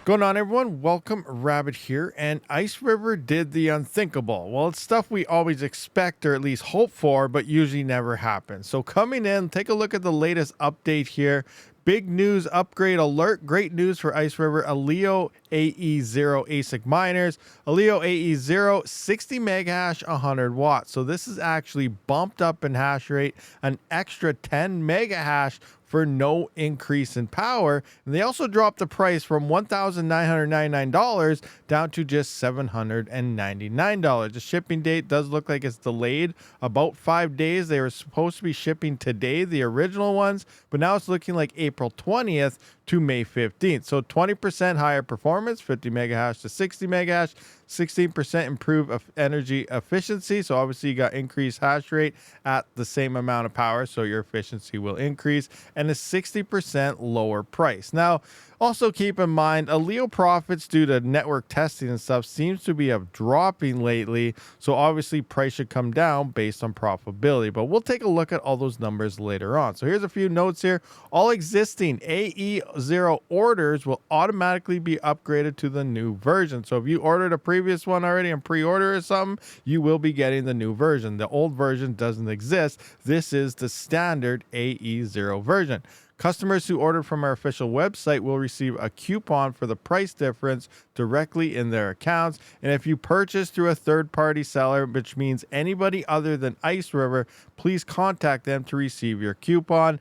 Going on, everyone? Welcome, Rabid here, and Iceriver did the unthinkable. Well, it's stuff we always expect or at least hope for, but usually never happens. So coming in, take a look at the latest update here. Big news upgrade alert. Great news for Iceriver Aleo AE0 ASIC miners. Aleo AE0, 60 megahash, 100 watts. So this is actually bumped up in hash rate, an extra 10 megahash for no increase in power. And they also dropped the price from $1,999 down to just $799. The shipping date does look like it's delayed about 5 days. They were supposed to be shipping today, the original ones, but now it's looking like April 20th to May 15th. So 20% higher performance, 50 megahash to 60 megahash, 16% improved energy efficiency. So obviously you got increased hash rate at the same amount of power, so your efficiency will increase, and a 60% lower price. Now, also keep in mind, Aleo profits due to network testing and stuff seems to be dropping lately. So obviously price should come down based on profitability, but we'll take a look at all those numbers later on. So here's a few notes here. All existing AE0 orders will automatically be upgraded to the new version. So if you ordered a previous one already and pre-order or something, you will be getting the new version. The old version doesn't exist. This is the standard AE0 version. Customers who ordered from our official website will receive a coupon for the price difference directly in their accounts. And if you purchase through a third-party seller, which means anybody other than Iceriver, please contact them to receive your coupon.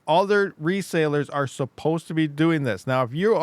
Other resellers are supposed to be doing this. Now, if you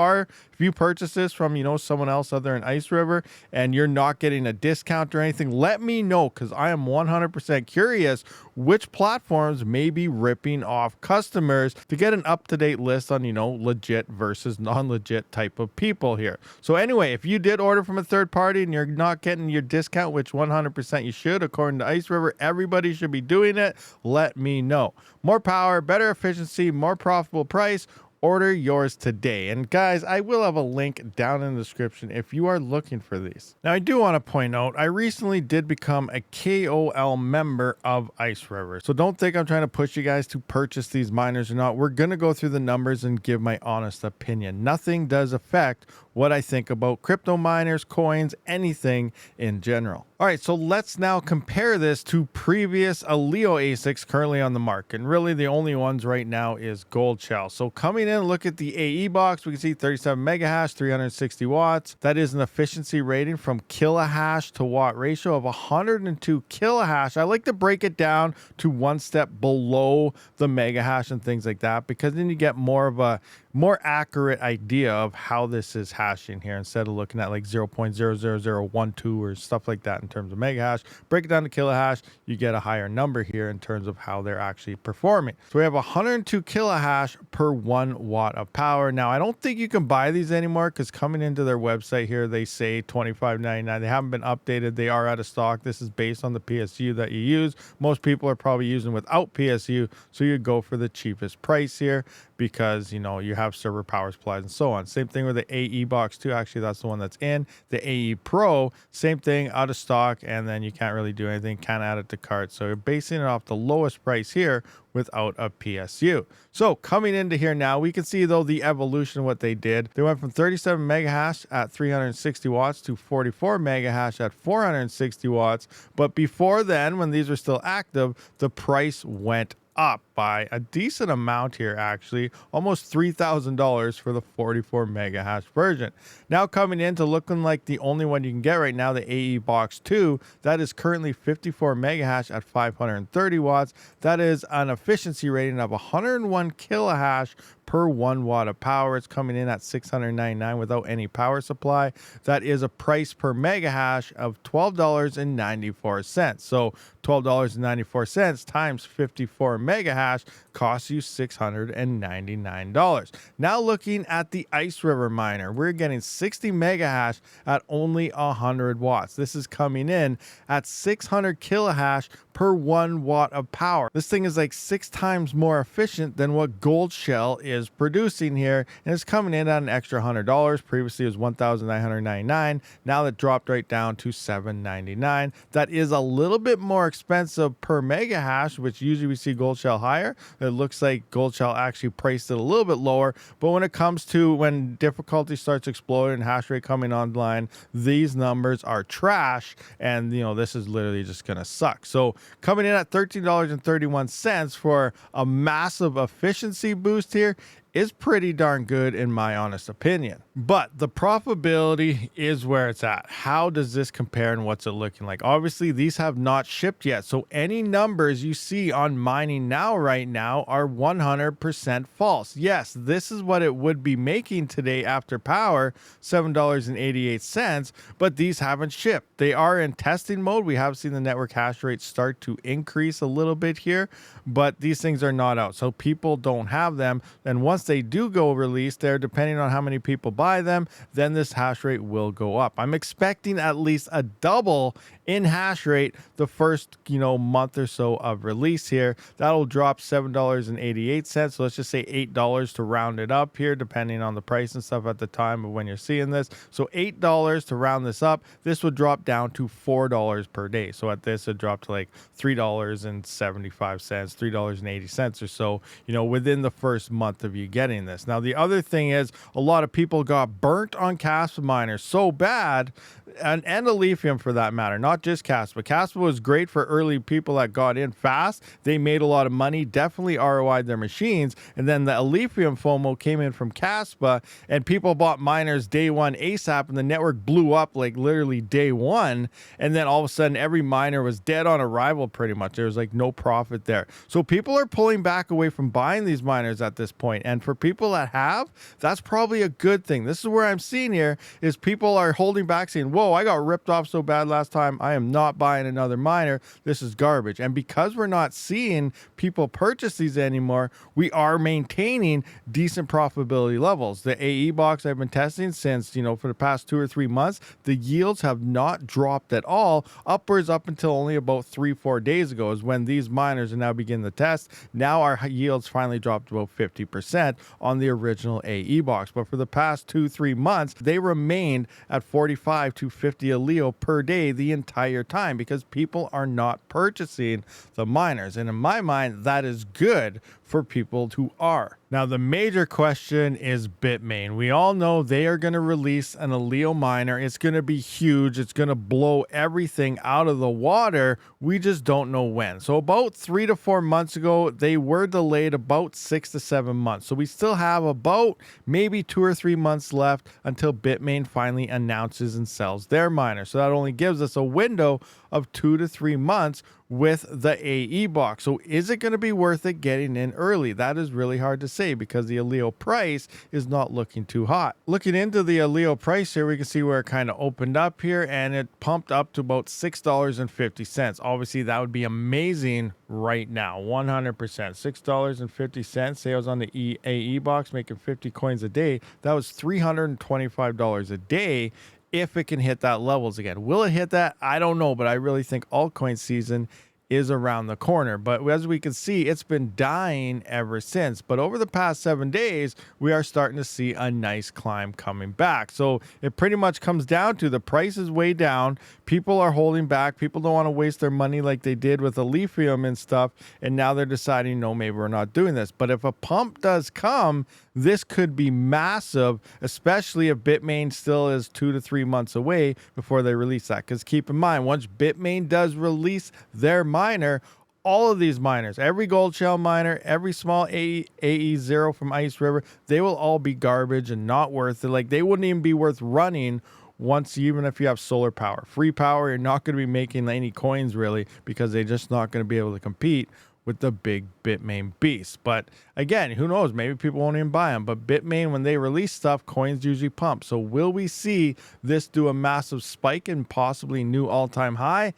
purchase this from, someone else other than Iceriver and you're not getting a discount or anything, let me know, because I am 100% curious which platforms may be ripping off customers to get an up-to-date list on, legit versus non-legit type of people here. So anyway, if you did order from a third party and you're not getting your discount, which 100% you should, according to Iceriver, everybody should be doing it, let me know. More power, better efficiency, more profitable price. Order yours today. And guys, I will have a link down in the description if you are looking for these. Now, I do want to point out, I recently did become a KOL member of Iceriver. So don't think I'm trying to push you guys to purchase these miners or not. We're going to go through the numbers and give my honest opinion. Nothing does affect what I think about crypto miners, coins, anything in general. All right, so let's now compare this to previous Aleo ASICs currently on the market. And really the only ones right now is Gold Shell. So coming in, look at the AE box, we can see 37 megahash, 360 watts. That is an efficiency rating from kilohash to watt ratio of 102 kilohash. I like to break it down to one step below the megahash and things like that, because then you get more of a more accurate idea of how this is hashing here, instead of looking at like 0.00012 or stuff like that in terms of megahash. Break it down to kilohash, you get a higher number here in terms of how they're actually performing. So we have 102 kilohash per 1 watt of power. Now, I don't think you can buy these anymore, because coming into their website here, they say $25.99. They haven't been updated. They are out of stock. This is based on the PSU that you use. Most people are probably using without PSU, so you go for the cheapest price here, because you have server power supplies and so on. Same thing with the AE box too. Actually, that's the one that's in. The AE Pro, same thing, out of stock, and then you can't really do anything, can't add it to cart. So you're basing it off the lowest price here without a PSU. So coming into here now, we can see though the evolution of what they did. They went from 37 megahash at 360 watts to 44 megahash at 460 watts. But before then, when these were still active, the price went up by a decent amount here, actually almost $3,000 for the 44 megahash version. Now coming into looking like the only one you can get right now, the AE box 2, that is currently 54 megahash at 530 watts. That is an efficiency rating of 101 kilohash per 1 watt of power. It's coming in at $699 without any power supply. That is a price per megahash of $12.94. So $12.94 times 54 megahash costs you $699. Now looking at the Iceriver miner, we're getting 60 megahash at only 100 watts. This is coming in at 600 kilohash per 1 watt of power. This thing is like 6 times more efficient than what Gold Shell is producing here, and it's coming in at an extra $100. Previously it was $1,999. Now that dropped right down to $799. That is a little bit more expensive per megahash, which usually we see Gold Shell high higher. It looks like Gold Shell actually priced it a little bit lower, but when it comes to when difficulty starts exploding and hash rate coming online, these numbers are trash, and this is literally just gonna suck. So coming in at $13.31 for a massive efficiency boost here is pretty darn good in my honest opinion. But the profitability is where it's at. How does this compare and what's it looking like? Obviously, these have not shipped yet. So any numbers you see on mining now right now are 100% false. Yes, this is what it would be making today after power, $7.88, but these haven't shipped. They are in testing mode. We have seen the network hash rate start to increase a little bit here, but these things are not out. So people don't have them. And once they do go release there, depending on how many people buy them, then this hash rate will go up. I'm expecting at least a double in hash rate the first month or so of release here. That'll drop $7.88. So let's just say $8 to round it up here, depending on the price and stuff at the time of when you're seeing this. So $8 to round this up. This would drop down to $4 per day. So at this, it dropped to like $3.75, $3.80 or so, within the first month of you getting this. Now, the other thing is a lot of people got burnt on Kaspa miners so bad, and Lithium for that matter, not just Kaspa. Kaspa was great for early people that got in fast. They made a lot of money, definitely ROI'd their machines. And then the Lithium FOMO came in from Kaspa, and people bought miners day one ASAP, and the network blew up like literally day one. And then all of a sudden, every miner was dead on arrival pretty much. There was like no profit there. So people are pulling back away from buying these miners at this point. And for people that have, that's probably a good thing. This is where I'm seeing here is people are holding back saying, whoa, I got ripped off so bad last time. I am not buying another miner. This is garbage. And because we're not seeing people purchase these anymore, we are maintaining decent profitability levels. The AE box I've been testing since, for the past 2 or 3 months, the yields have not dropped at all, upwards up until only about 3-4 days ago is when these miners are now beginning the test. Now our yields finally dropped about 50% on the original AE box. But for the past 2-3 months, they remained at 45 to 50 a Leo per day the entire time because people are not purchasing the miners. And in my mind, that is good for people who are. Now, the major question is Bitmain. We all know they are going to release an Aleo miner. It's going to be huge. It's going to blow everything out of the water. We just don't know when. So about 3 to 4 months ago, they were delayed about 6 to 7 months. So we still have about maybe 2 or 3 months left until Bitmain finally announces and sells their miner. So that only gives us a window of 2 to 3 months with the AE box. So is it going to be worth it getting in early? That is really hard to say because the Aleo price is not looking too hot. Looking into the Aleo price here, we can see where it kind of opened up here and it pumped up to about $6.50. Obviously, that would be amazing right now. 100%. $6.50. Say I was on the AE box making 50 coins a day. That was $325 a day. If it can hit that levels again. Will it hit that? I don't know, but I really think altcoin season is around the corner. But as we can see, it's been dying ever since. But over the past 7 days, we are starting to see a nice climb coming back. So it pretty much comes down to the price is way down. People are holding back. People don't want to waste their money like they did with the lithium and stuff. And now they're deciding, no, maybe we're not doing this. But if a pump does come, this could be massive, especially if Bitmain still is 2 to 3 months away before they release that. Because keep in mind, once Bitmain does release their miner, all of these miners, every gold shell miner, every small AE0 from Iceriver, they will all be garbage and not worth it. Like they wouldn't even be worth running once, even if you have solar power. Free power, you're not going to be making any coins really because they're just not going to be able to compete with the big Bitmain beast. But again, who knows? Maybe people won't even buy them. But Bitmain, when they release stuff, coins usually pump. So will we see this do a massive spike and possibly new all-time high?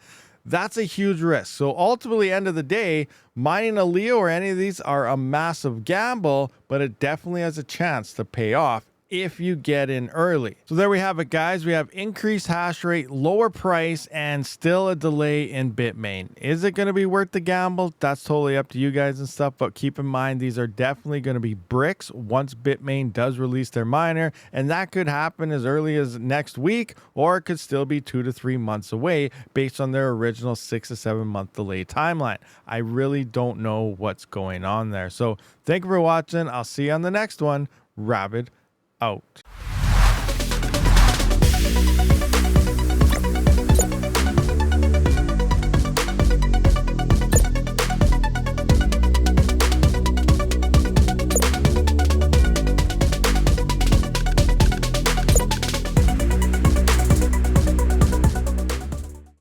That's a huge risk. So ultimately, end of the day, mining a Leo or any of these are a massive gamble, but it definitely has a chance to pay off if you get in early. So there we have it, guys. We have increased hash rate, lower price, and still a delay in Bitmain. Is it going to be worth the gamble? That's totally up to you guys and stuff, but keep in mind these are definitely going to be bricks once Bitmain does release their miner, and that could happen as early as next week, or it could still be 2 to 3 months away based on their original 6 to 7 month delay timeline. I really don't know what's going on there. So thank you for watching. I'll see you on the next one. Rabid out.